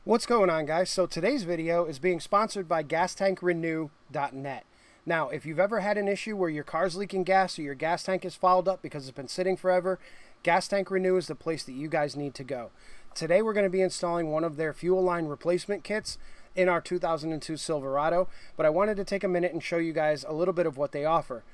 What's going on, guys? So today's video is being sponsored by GasTankRenew.net. Now, if you've ever had an issue where your car's leaking gas or your gas tank is fouled up because it's been sitting forever, Gas Tank Renew is the place that you guys need to go. Today we're going to be installing one of their fuel line replacement kits in our 2002 Silverado, but I wanted to take a minute and show you guys a little bit of what they offer.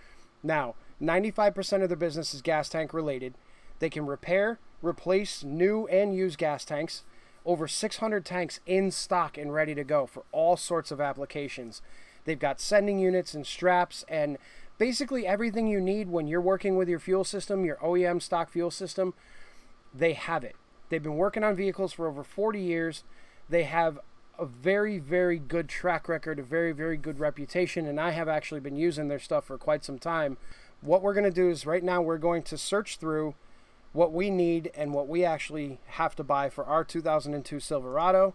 Now, 95% of their business is gas tank related. They can repair, replace new and used gas tanks. Over 600 tanks in stock and ready to go for all sorts of applications. They've got sending units and straps and basically everything you need when you're working with your fuel system, your OEM stock fuel system. They have it. They've been working on vehicles for over 40 years. They have a very, very good track record, a very, very good reputation, and I have actually been using their stuff for quite some time. What we're going to do is right now we're going to search through what we need and what we actually have to buy for our 2002 Silverado.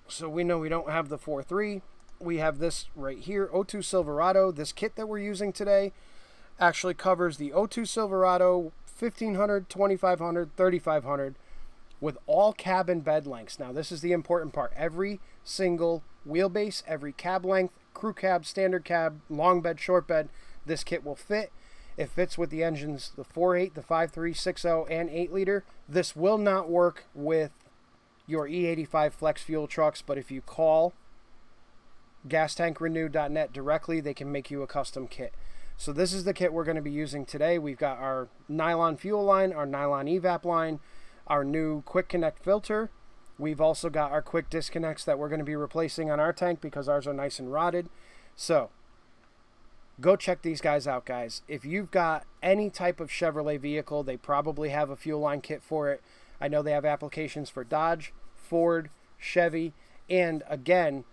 So we know we don't have the 4.3. We have this right here, 02 Silverado. This kit that we're using today actually covers the 02 Silverado 1500, 2500, 3500 with all cab and bed lengths. Now this is the important part. Every single wheelbase, every cab length, crew cab, standard cab, long bed, short bed, this kit will fit. It fits with the engines, the 4.8, the 5.3, 6.0, and 8 liter. This will not work with your E85 flex fuel trucks, but if you call GasTankRenew.net directly, they can make you a custom kit. So this is the kit we're going to be using today. We've got our nylon fuel line, our nylon evap line, our new quick connect filter. We've also got our quick disconnects that we're going to be replacing on our tank because ours are nice and rotted. So go check these guys out, guys. If you've got any type of Chevrolet vehicle, they probably have a fuel line kit for it. I know they have applications for Dodge, Ford, Chevy, and again,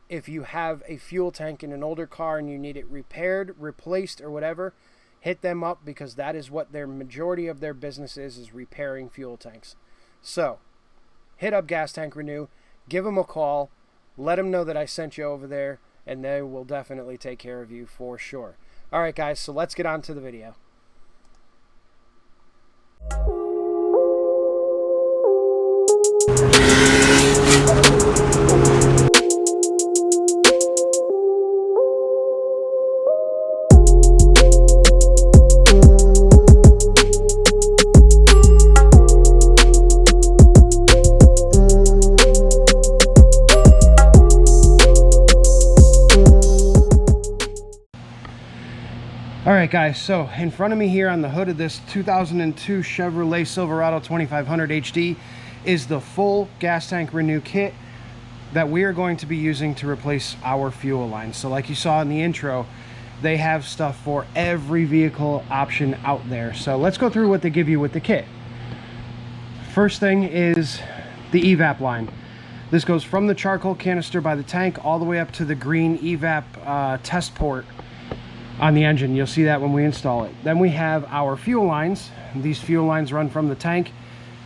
if you have a fuel tank in an older car and you need it repaired, replaced, or whatever, hit them up because that is what their majority of their business is repairing fuel tanks. So, hit up Gas Tank Renew, give them a call, let them know that I sent you over there, and they will definitely take care of you for sure. All right, guys, so let's get on to the video. Alright guys, so in front of me here on the hood of this 2002 Chevrolet Silverado 2500 HD is the full Gas Tank Renew kit that we are going to be using to replace our fuel line. So like you saw in the intro, they have stuff for every vehicle option out there. So let's go through what they give you with the kit. First thing is the evap line. This goes from the charcoal canister by the tank all the way up to the green evap test port on the engine. You'll see that when we install it. Then we have our fuel lines. These fuel lines run from the tank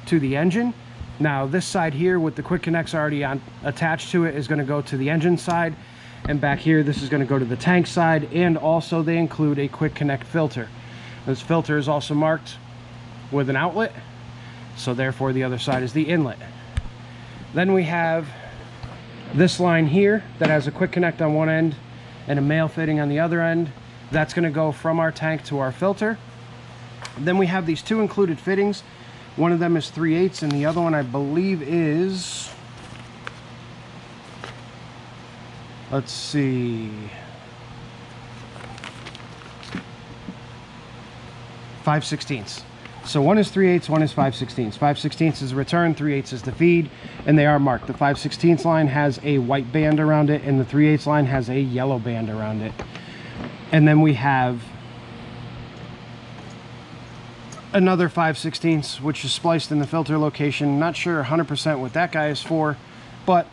to the engine. Now this side here with the quick connects already attached to it is going to go to the engine side, and back here this is going to go to the tank side, and also they include a quick connect filter. This filter is also marked with an outlet, so therefore the other side is the inlet. Then we have this line here that has a quick connect on one end and a male fitting on the other end. That's going to go from our tank to our filter. Then we have these two included fittings. One of them is 3/8 and the other one I believe is, let's see, 5/16. So one is 3/8, one is 5/16. 5/16 is the return, 3/8 is the feed, and they are marked. The 5/16 line has a white band around it and the 3/8 line has a yellow band around it. And then we have another 5/16, which is spliced in the filter location. Not sure 100% what that guy is for, but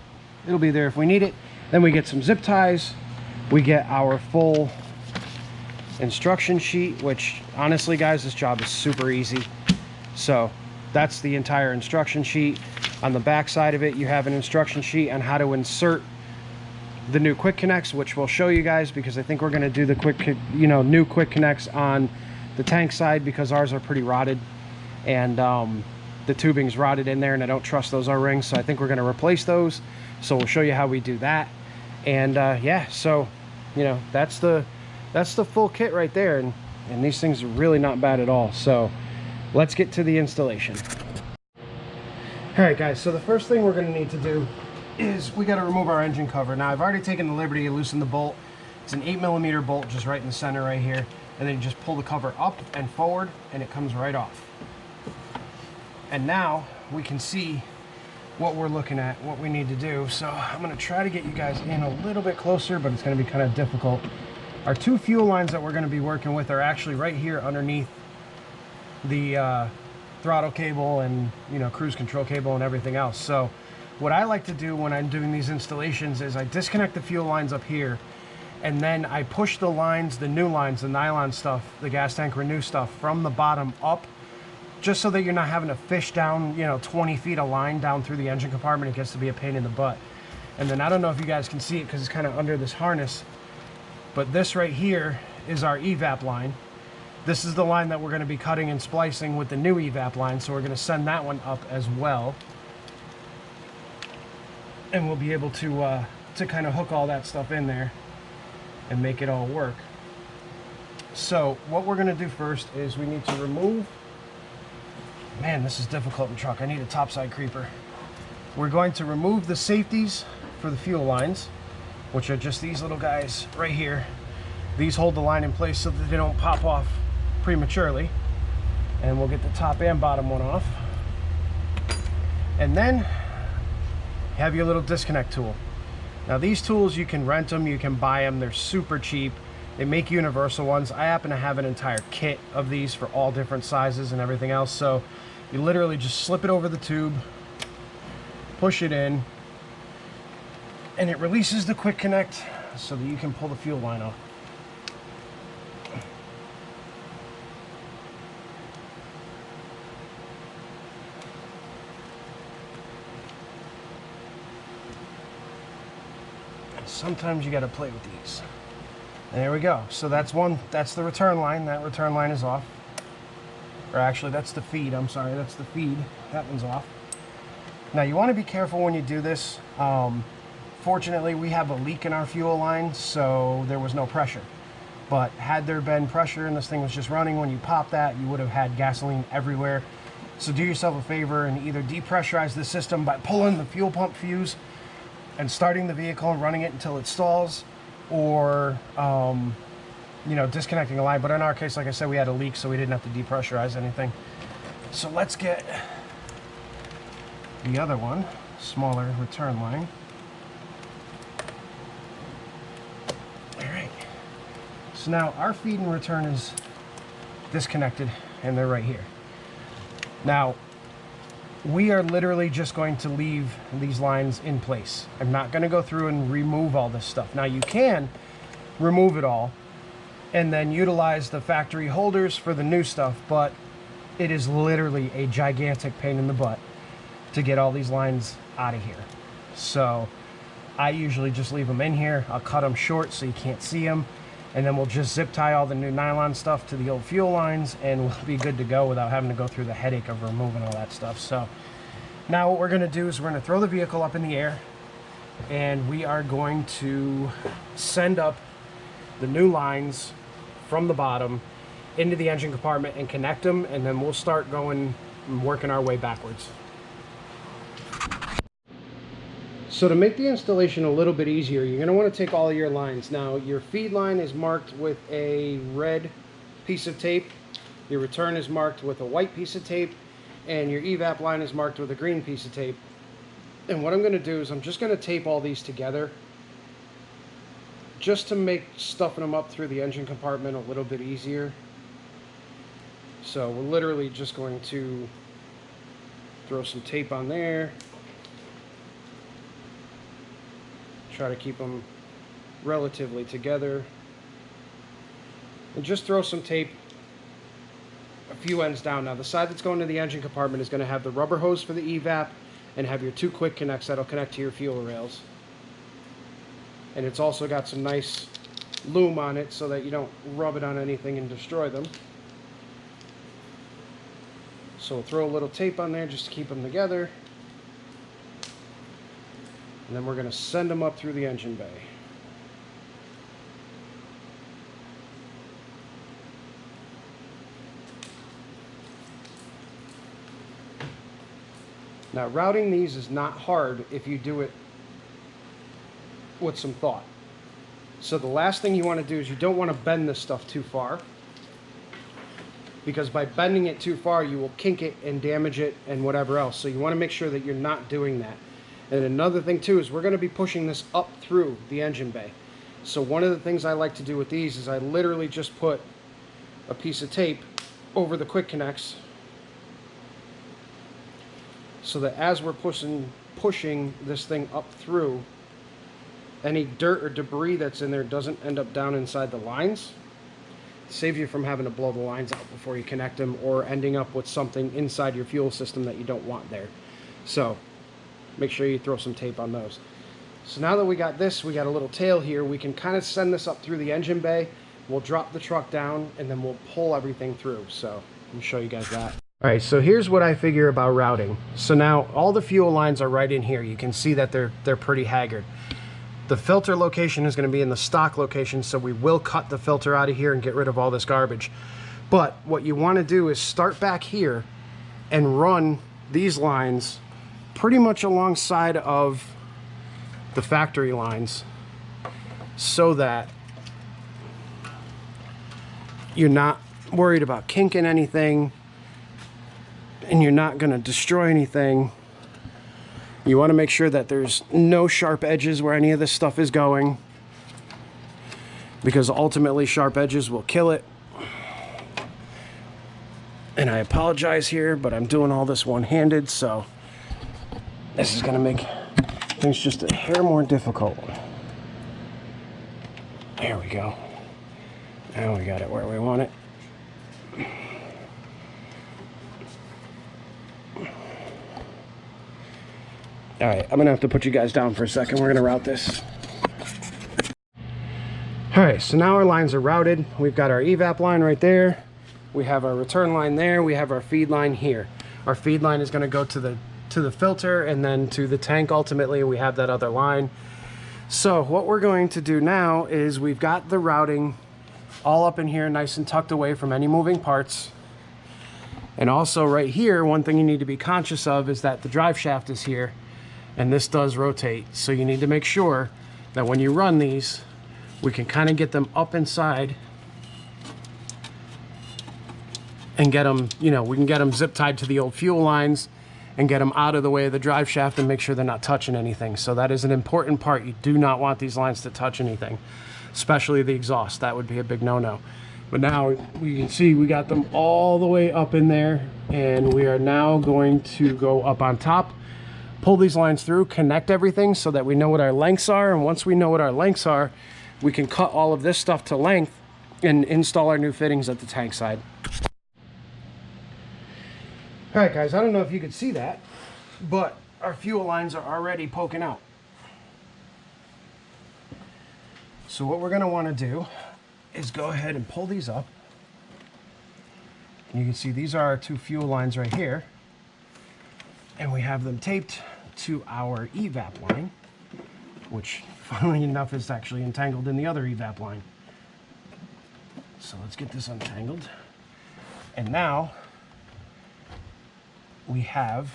it'll be there if we need it. Then we get some zip ties. We get our full instruction sheet, which honestly, guys, this job is super easy. So that's the entire instruction sheet. On the back side of it, you have an instruction sheet on how to insert the new quick connects, which we'll show you guys because I think we're going to do the new quick connects on the tank side because ours are pretty rotted. And the tubing's rotted in there and I don't trust those O-rings, so I think we're going to replace those. So we'll show you how we do that. And yeah, so you know, that's the full kit right there, and these things are really not bad at all. So let's get to the installation. All right guys, so the first thing we're going to need to do is we got to remove our engine cover. Now I've already taken the liberty to loosen the bolt. It's an 8mm bolt just right in the center right here, and then you just pull the cover up and forward and it comes right off. And now we can see what we're looking at, what we need to do. So I'm going to try to get you guys in a little bit closer, but it's going to be kind of difficult. Our two fuel lines that we're going to be working with are actually right here underneath the throttle cable and, you know, cruise control cable and everything else. So what I like to do when I'm doing these installations is I disconnect the fuel lines up here, and then I push the lines, the new lines, the nylon stuff, the gas tank renew stuff from the bottom up, just so that you're not having to fish down, you know, 20 feet of line down through the engine compartment. It gets to be a pain in the butt. And then I don't know if you guys can see it because it's kind of under this harness, but this right here is our evap line. This is the line that we're going to be cutting and splicing with the new evap line, so we're going to send that one up as well. And we'll be able to kind of hook all that stuff in there and make it all work. So what we're going to do first is we need to remove, man, this is difficult in truck. I need a topside creeper. We're going to remove the safeties for the fuel lines, which are just these little guys right here. These hold the line in place so that they don't pop off prematurely. And we'll get the top and bottom one off. And then have your little disconnect tool. Now these tools, you can rent them, you can buy them, they're super cheap. They make universal ones. I happen to have an entire kit of these for all different sizes and everything else. So you literally just slip it over the tube, push it in, and it releases the quick connect so that you can pull the fuel line off. Sometimes you got to play with these. There we go. So that's one, that's the return line. That return line is off. Or actually, that's the feed. I'm sorry, that's the feed. That one's off. Now you want to be careful when you do this. Fortunately, we have a leak in our fuel line, so there was no pressure. But had there been pressure and this thing was just running, when you pop that, you would have had gasoline everywhere. So do yourself a favor and either depressurize the system by pulling the fuel pump fuse and starting the vehicle and running it until it stalls, or you know, disconnecting a line. But in our case, like I said, we had a leak, so we didn't have to depressurize anything. So let's get the other one, smaller return line. All right, so now our feed and return is disconnected and they're right here. Now we are literally just going to leave these lines in place. I'm not going to go through and remove all this stuff. Now you can remove it all and then utilize the factory holders for the new stuff, but it is literally a gigantic pain in the butt to get all these lines out of here. So I usually just leave them in here. I'll cut them short so you can't see them, and then we'll just zip tie all the new nylon stuff to the old fuel lines and we'll be good to go without having to go through the headache of removing all that stuff. So now what we're going to do is we're going to throw the vehicle up in the air and we are going to send up the new lines from the bottom into the engine compartment and connect them, and then we'll start going and working our way backwards. So to make the installation a little bit easier, you're going to want to take all of your lines. Now your feed line is marked with a red piece of tape, your return is marked with a white piece of tape, and your evap line is marked with a green piece of tape. And what I'm going to do is I'm just going to tape all these together just to make stuffing them up through the engine compartment a little bit easier. So we're literally just going to throw some tape on there. Try to keep them relatively together. And just throw some tape a few ends down. Now the side that's going to the engine compartment is going to have the rubber hose for the evap and have your two quick connects that'll connect to your fuel rails. And it's also got some nice loom on it so that you don't rub it on anything and destroy them. So we'll throw a little tape on there just to keep them together. And then we're going to send them up through the engine bay. Now, routing these is not hard if you do it with some thought. So the last thing you want to do is you don't want to bend this stuff too far, because by bending it too far you will kink it and damage it and whatever else. So you want to make sure that you're not doing that. And another thing too is we're going to be pushing this up through the engine bay. So one of the things I like to do with these is I literally just put a piece of tape over the quick connects, so that as we're pushing this thing up through, any dirt or debris that's in there doesn't end up down inside the lines. It saves you from having to blow the lines out before you connect them, or ending up with something inside your fuel system that you don't want there. So make sure you throw some tape on those. So now that we got this, we got a little tail here, we can kind of send this up through the engine bay. We'll drop the truck down and then we'll pull everything through. So let me show you guys that. All right, so here's what I figure about routing. So now all the fuel lines are right in here. You can see that they're pretty haggard. The filter location is going to be in the stock location, so we will cut the filter out of here and get rid of all this garbage. But what you want to do is start back here and run these lines pretty much alongside of the factory lines, so that you're not worried about kinking anything and you're not going to destroy anything. You want to make sure that there's no sharp edges where any of this stuff is going, because ultimately sharp edges will kill it. And I apologize here, but I'm doing all this one-handed, so this is going to make things just a hair more difficult. There we go. Now we got it where we want it. All right, I'm gonna have to put you guys down for a second. We're gonna route this. All right, so now our lines are routed. We've got our evap line right there. We have our return line there. We have our feed line here. Our feed line is gonna go to the filter and then to the tank. Ultimately, we have that other line. So what we're going to do now is we've got the routing all up in here, nice and tucked away from any moving parts. And also right here, one thing you need to be conscious of is that the drive shaft is here, and this does rotate. So you need to make sure that when you run these, we can kind of get them up inside and get them, you know, we can get them zip tied to the old fuel lines and get them out of the way of the drive shaft and make sure they're not touching anything. So that is an important part. You do not want these lines to touch anything, especially the exhaust. That would be a big no-no. But now we can see we got them all the way up in there, and we are now going to go up on top, pull these lines through, connect everything so that we know what our lengths are. And once we know what our lengths are, we can cut all of this stuff to length and install our new fittings at the tank side. All right, guys, I don't know if you could see that, but our fuel lines are already poking out. So what we're gonna wanna do is go ahead and pull these up. And you can see these are our two fuel lines right here. And we have them taped to our evap line, which funnily enough is actually entangled in the other evap line. So let's get this untangled. And now we have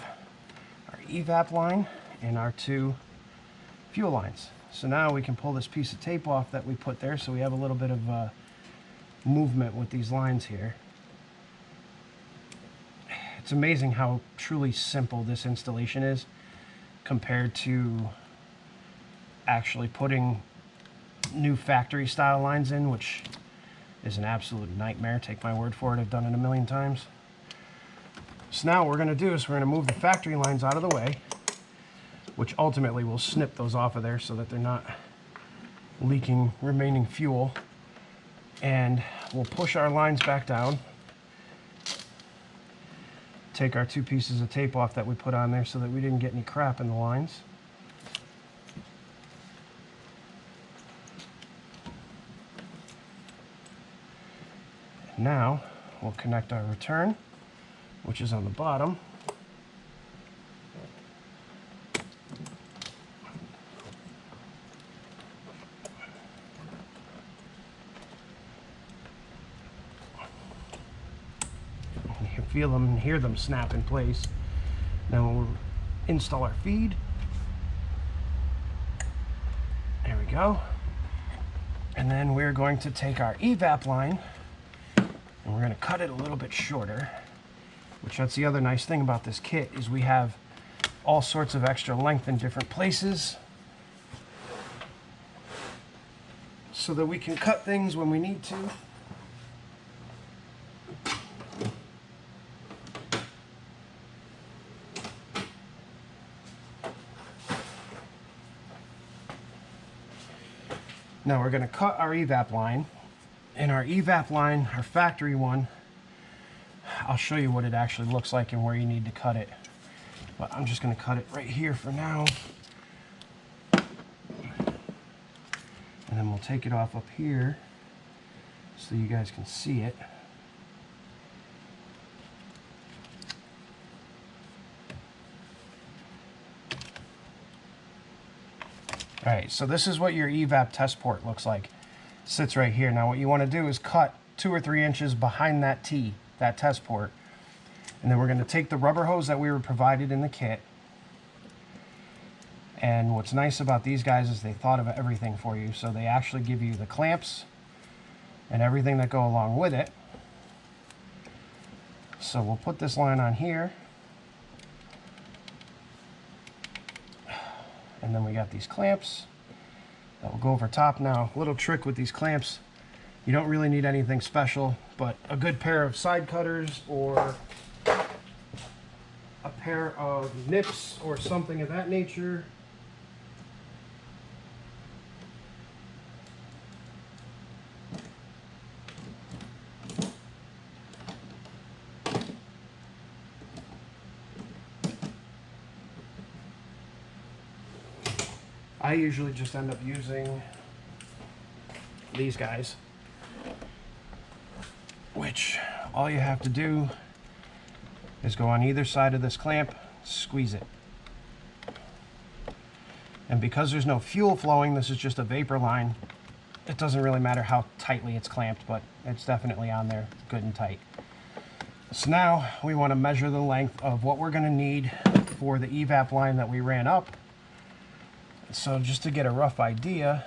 our evap line and our two fuel lines. So now we can pull this piece of tape off that we put there, so we have a little bit of movement with these lines here. It's amazing how truly simple this installation is compared to actually putting new factory style lines in, which is an absolute nightmare. Take my word for it, I've done it a million times. So now what we're going to do is we're going to move the factory lines out of the way, which ultimately will snip those off of there so that they're not leaking remaining fuel. And we'll push our lines back down, take our two pieces of tape off that we put on there so that we didn't get any crap in the lines. And now we'll connect our return which is on the bottom. You can feel them and hear them snap in place. Now we'll install our feed. There we go. And then we're going to take our evap line and we're going to cut it a little bit shorter, which that's the other nice thing about this kit is we have all sorts of extra length in different places so that we can cut things when we need to. Now we're going to cut our evap line, and our evap line, our factory one, I'll show you what it actually looks like and where you need to cut it. But I'm just going to cut it right here for now. And then we'll take it off up here so you guys can see it. Alright, so this is what your evap test port looks like. It sits right here. Now what you want to do is cut 2 or 3 inches behind that T, that test port. And then we're going to take the rubber hose that we were provided in the kit. And what's nice about these guys is they thought of everything for you. So they actually give you the clamps and everything that go along with it. So we'll put this line on here. And then we got these clamps that will go over top. Now, a little trick with these clamps, you don't really need anything special, but a good pair of side cutters or a pair of nips or something of that nature. I usually just end up using these guys, which all you have to do is go on either side of this clamp, squeeze it. And because there's no fuel flowing, this is just a vapor line, it doesn't really matter how tightly it's clamped, but it's definitely on there good and tight. So now we want to measure the length of what we're going to need for the evap line that we ran up. So just to get a rough idea,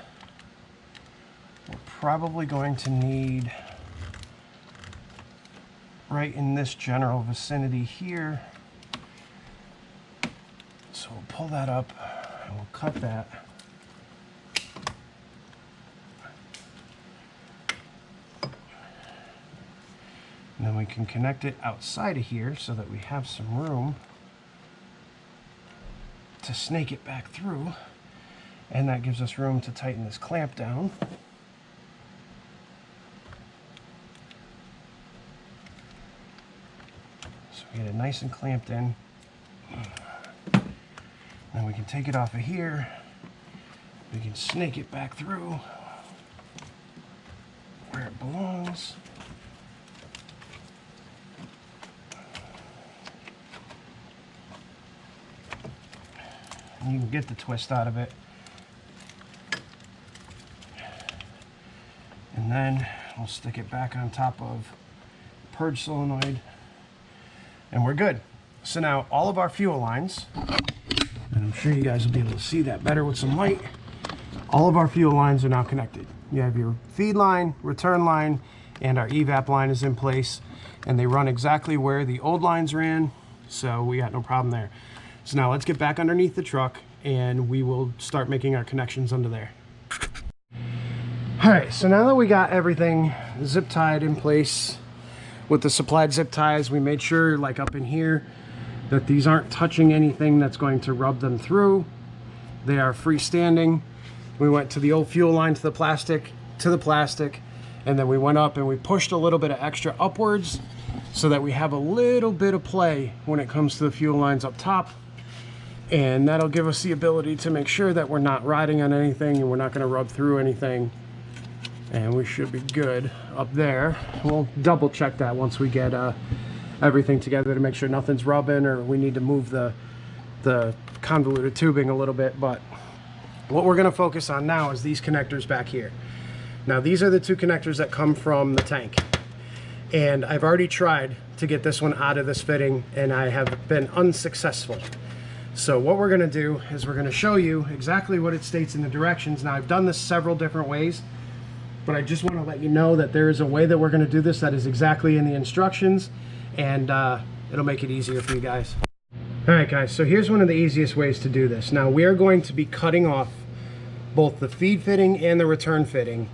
we're probably going to need right in this general vicinity here. So we'll pull that up and we'll cut that. And then we can connect it outside of here so that we have some room to snake it back through. And that gives us room to tighten this clamp down. So we get it nice and clamped in. Then we can take it off of here. We can snake it back through where it belongs. And you can get the twist out of it. And then we'll stick it back on top of the purge solenoid and we're good. So now all of our fuel lines, and I'm sure you guys will be able to see that better with some light, all of our fuel lines are now connected. You have your feed line, return line, and our evap line is in place, and they run exactly where the old lines ran, so we got no problem there. So now let's get back underneath the truck and we will start making our connections under there. Alright, so now that we got everything zip tied in place with the supplied zip ties, we made sure, like up in here, that these aren't touching anything that's going to rub them through. They are freestanding. We went to the old fuel line to the plastic, and then we went up and we pushed a little bit of extra upwards so that we have a little bit of play when it comes to the fuel lines up top. And that'll give us the ability to make sure that we're not riding on anything and we're not going to rub through anything. And we should be good up there. We'll double check that once we get everything together to make sure nothing's rubbing, or we need to move the convoluted tubing a little bit. But what we're going to focus on now is these connectors back here. Now these are the two connectors that come from the tank, and I've already tried to get this one out of this fitting and I have been unsuccessful. So what we're going to do is we're going to show you exactly what it states in the directions. Now I've done this several different ways, but I just want to let you know that there is a way that we're going to do this that is exactly in the instructions, and it'll make it easier for you guys. Alright guys, so here's one of the easiest ways to do this. Now we are going to be cutting off both the feed fitting and the return fitting,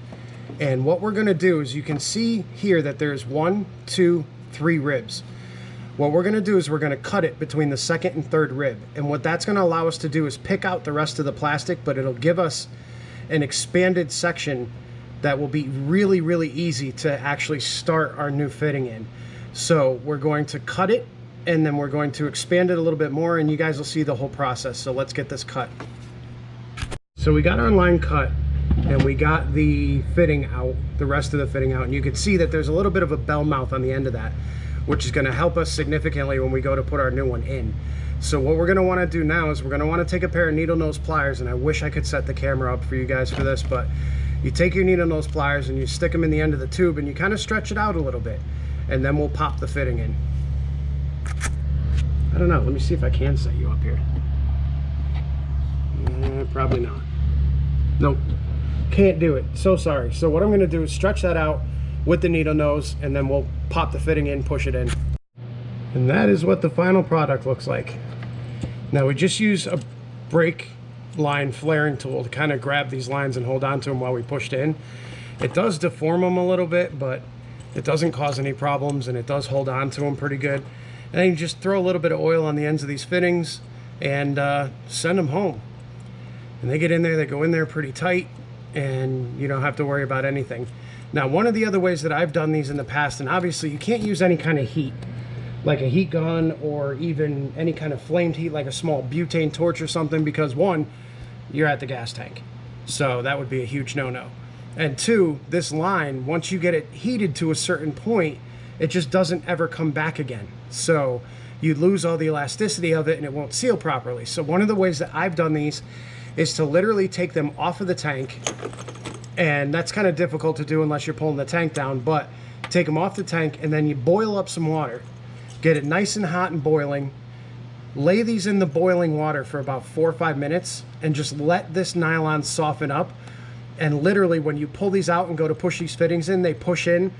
and what we're going to do is, you can see here that there's 1, 2, 3 ribs. What we're going to do is we're going to cut it between the second and third rib, and what that's going to allow us to do is pick out the rest of the plastic, but it'll give us an expanded section that will be really, really easy to actually start our new fitting in. So we're going to cut it, and then we're going to expand it a little bit more, and you guys will see the whole process. So let's get this cut. So we got our line cut, and we got the fitting out, the rest of the fitting out, and you can see that there's a little bit of a bell mouth on the end of that, which is going to help us significantly when we go to put our new one in. So what we're going to want to do now is we're going to want to take a pair of needle nose pliers, and I wish I could set the camera up for you guys for this, but you take your needle nose pliers and you stick them in the end of the tube, and you kind of stretch it out a little bit, and then we'll pop the fitting in. I don't know, let me see if I can set you up here. Probably not. Nope, can't do it, so sorry. So what I'm going to do is stretch that out with the needle nose, and then we'll pop the fitting in, push it in. And that is what the final product looks like. Now we just use a brake line flaring tool to kind of grab these lines and hold on to them while we pushed in. It does deform them a little bit, but it doesn't cause any problems, and it does hold on to them pretty good. And then you just throw a little bit of oil on the ends of these fittings and send them home. And they get in there, they go in there pretty tight, and you don't have to worry about anything. Now, one of the other ways that I've done these in the past, and obviously you can't use any kind of heat, like a heat gun or even any kind of flamed heat like a small butane torch or something, because one, you're at the gas tank, so that would be a huge no-no. And two, this line, once you get it heated to a certain point, it just doesn't ever come back again. So you lose all the elasticity of it and it won't seal properly. So one of the ways that I've done these is to literally take them off of the tank, and that's kind of difficult to do unless you're pulling the tank down, but take them off the tank, and then you boil up some water, get it nice and hot and boiling, lay these in the boiling water for about 4 or 5 minutes, and just let this nylon soften up. And literally when you pull these out and go to push these fittings in, they push in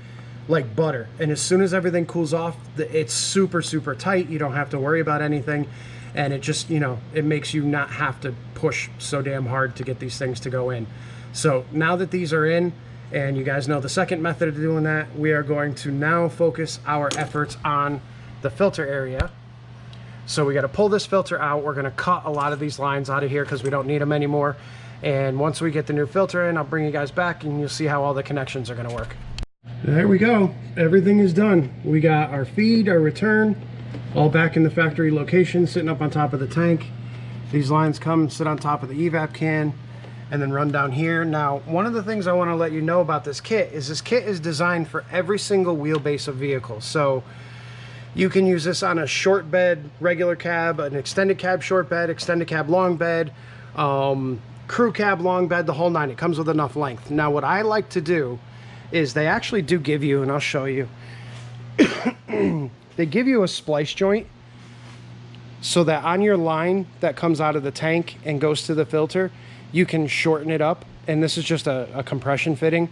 like butter, and as soon as everything cools off, it's super, super tight. You don't have to worry about anything, and it just, you know, it makes you not have to push so damn hard to get these things to go in. So now that these are in, and you guys know the second method of doing that, we are going to now focus our efforts on the filter area. So we got to pull this filter out. We're going to cut a lot of these lines out of here because we don't need them anymore. And once we get the new filter in, I'll bring you guys back and you'll see how all the connections are going to work. There we go. Everything is done. We got our feed, our return, all back in the factory location, sitting up on top of the tank. These lines come and sit on top of the evap can and then run down here. Now, one of the things I want to let you know about this kit is designed for every single wheelbase of vehicle. So you can use this on a short bed, regular cab, an extended cab short bed, extended cab long bed, crew cab long bed, the whole nine. It comes with enough length. Now, what I like to do is they actually do give you, and I'll show you, they give you a splice joint so that on your line that comes out of the tank and goes to the filter, you can shorten it up. And this is just a compression fitting.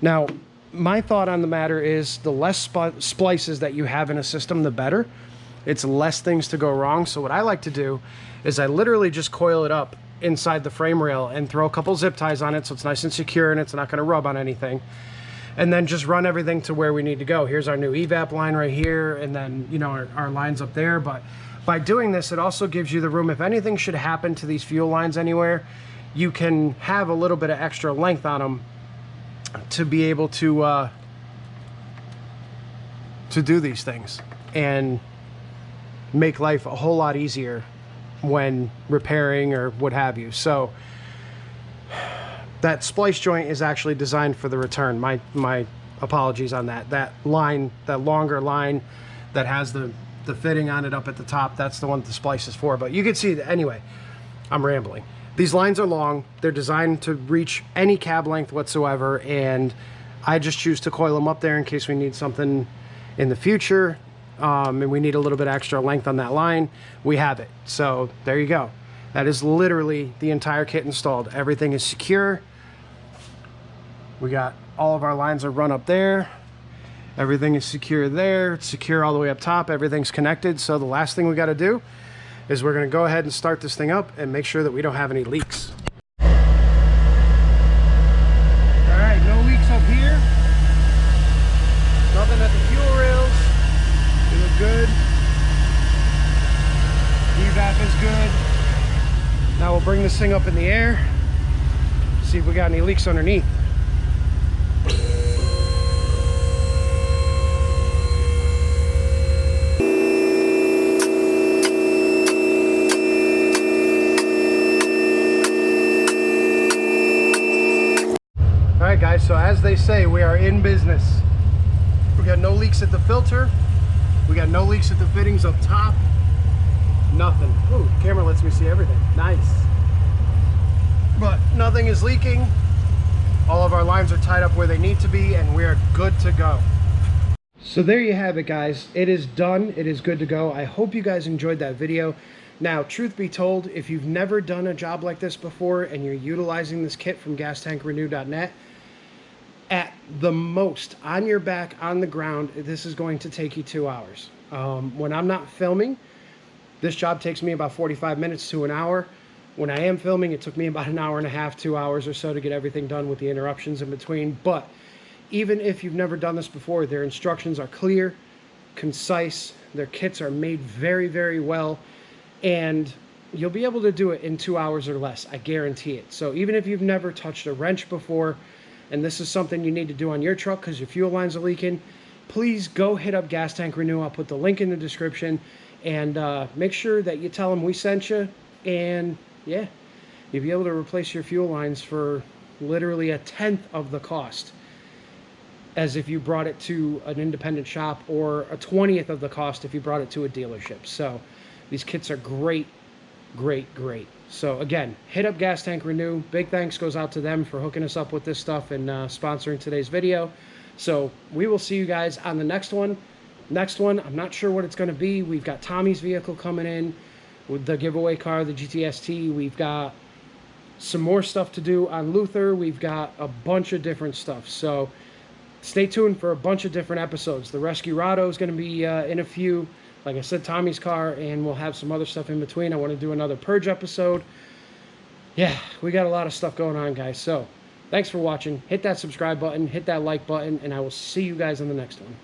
Now, my thought on the matter is the less splices that you have in a system, the better. It's less things to go wrong. So what I like to do is I literally just coil it up inside the frame rail and throw a couple zip ties on it so it's nice and secure and it's not going to rub on anything. And then just run everything to where we need to go. Here's our new evap line right here, and then, you know, our lines up there. But by doing this, it also gives you the room, if anything should happen to these fuel lines anywhere, you can have a little bit of extra length on them to be able to do these things and make life a whole lot easier when repairing or what have you. So that splice joint is actually designed for the return. My apologies on that. That line, that longer line that has the fitting on it up at the top. That's the one that the splice is for. But you can see that anyway. I'm rambling. These lines are long. They're designed to reach any cab length whatsoever, and I just choose to coil them up there in case we need something in the future, and we need a little bit extra length on that line. We have it. So there you go. That is literally the entire kit installed. Everything is secure. We got all of our lines are run up there. Everything is secure there. It's secure all the way up top. Everything's connected. So the last thing we got to do is we're going to go ahead and start this thing up and make sure that we don't have any leaks. All right, no leaks up here. Nothing at the fuel rails. They look good. EVAP is good. Now we'll bring this thing up in the air. See if we got any leaks underneath. Alright guys, so as they say, we are in business. We got no leaks at the filter. We got no leaks at the fittings up top. Nothing. Ooh, the camera lets me see everything. Nice. But nothing is leaking. All of our lines are tied up where they need to be, and we are good to go. So there you have it, guys. It is done. It is good to go. I hope you guys enjoyed that video. Now, truth be told, if you've never done a job like this before and you're utilizing this kit from gastankrenew.net, at the most, on your back, on the ground, this is going to take you 2 hours. When I'm not filming, this job takes me about 45 minutes to an hour. When I am filming, it took me about an hour and a half, 2 hours or so to get everything done with the interruptions in between. But even if you've never done this before, their instructions are clear, concise, their kits are made very, very well, and you'll be able to do it in 2 hours or less. I guarantee it. So even if you've never touched a wrench before, and this is something you need to do on your truck because your fuel lines are leaking, please go hit up Gas Tank Renew. I'll put the link in the description, and make sure that you tell them we sent you, and yeah, you'll be able to replace your fuel lines for literally 1/10 of the cost as if you brought it to an independent shop, or 1/20th of the cost if you brought it to a dealership. So these kits are great, great, great. So again, hit up Gas Tank Renew. Big thanks goes out to them for hooking us up with this stuff and sponsoring today's video. So we will see you guys on the next one. Next one, I'm not sure what it's going to be. We've got Tommy's vehicle coming in with the giveaway car, the GTST. We've got some more stuff to do on Luther. We've got a bunch of different stuff. So stay tuned for a bunch of different episodes. The Rescue Rado is going to be in a few. Like I said, Tommy's car, and we'll have some other stuff in between. I want to do another Purge episode. Yeah, we got a lot of stuff going on, guys. So thanks for watching. Hit that subscribe button, hit that like button, and I will see you guys on the next one.